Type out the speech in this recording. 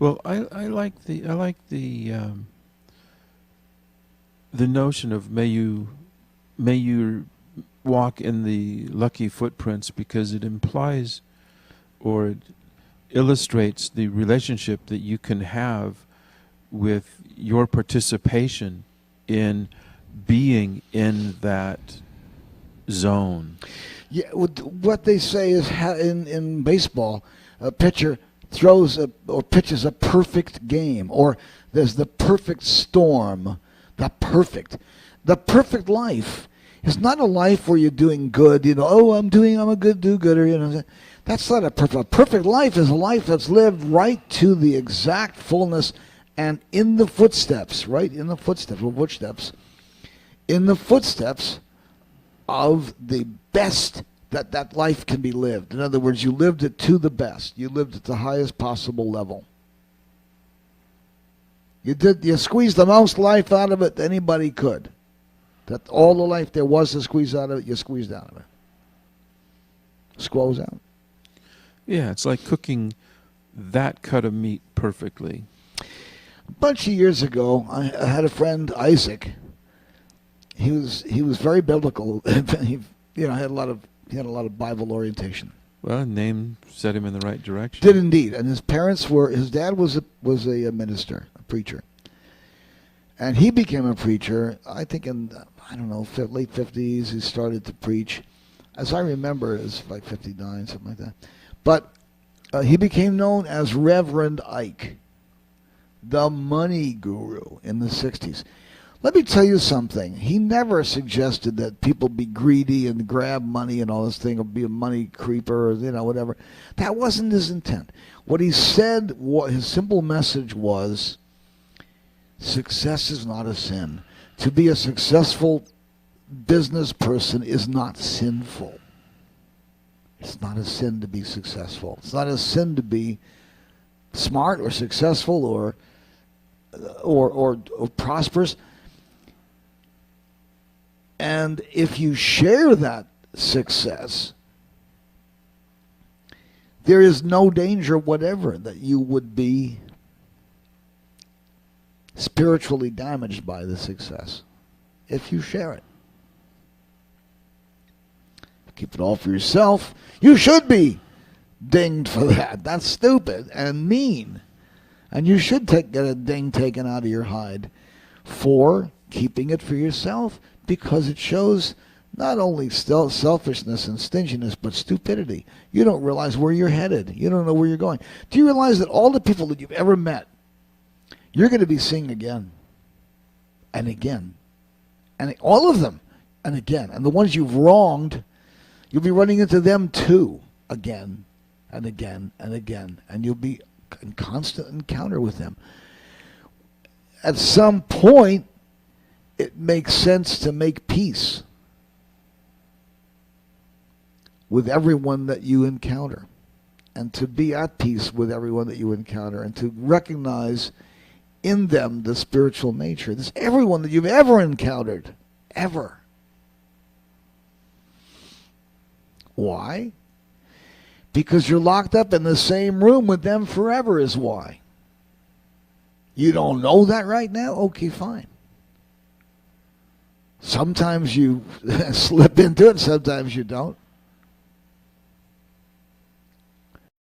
Well, I like the notion of may you walk in the lucky footprints, because it implies or it illustrates the relationship that you can have with your participation in being in that zone. Yeah, what they say is in baseball, a pitcher throws or pitches a perfect game, or there's the perfect storm, the perfect life. It's not a life where you're doing good, I'm a good do-gooder, That's not a perfect life. Perfect life is a life that's lived right to the exact fullness and in the footsteps, in the footsteps of the best that life can be lived. In other words, you lived it to the best. You lived at the highest possible level. You squeezed the most life out of it anybody could. That all the life there was to squeeze out of it, you squeezed out of it. Squoze out. Yeah, it's like cooking that cut of meat perfectly. A bunch of years ago, I had a friend, Isaac. He was very biblical. he had a lot of Bible orientation. Well, name set him in the right direction. Did indeed, and his dad was a minister, a preacher, and he became a preacher. I think in late 50s he started to preach. As I remember, it was like 59, something like that. But he became known as Reverend Ike, the money guru in the 60s. Let me tell you something. He never suggested that people be greedy and grab money and all this thing, or be a money creeper, or whatever. That wasn't his intent. What he said, his simple message was, success is not a sin. To be a successful business person is not sinful. It's not a sin to be successful. It's not a sin to be smart or successful or prosperous. And if you share that success, there is no danger whatever that you would be spiritually damaged by the success if you share it. Keep it all for yourself. You should be dinged for that. That's stupid and mean. And you should get a ding taken out of your hide for keeping it for yourself, because it shows not only selfishness and stinginess, but stupidity. You don't realize where you're headed. You don't know where you're going. Do you realize that all the people that you've ever met, you're going to be seeing again and again, and all of them, and again. And the ones you've wronged, you'll be running into them too, again and again and again, and you'll be in constant encounter with them. At some point, it makes sense to make peace with everyone that you encounter, and to be at peace with everyone that you encounter, and to recognize in them the spiritual nature. This everyone that you've ever encountered, ever. Why? Because you're locked up in the same room with them forever is why. You don't know that right now? Okay, fine. Sometimes you slip into it, sometimes you don't.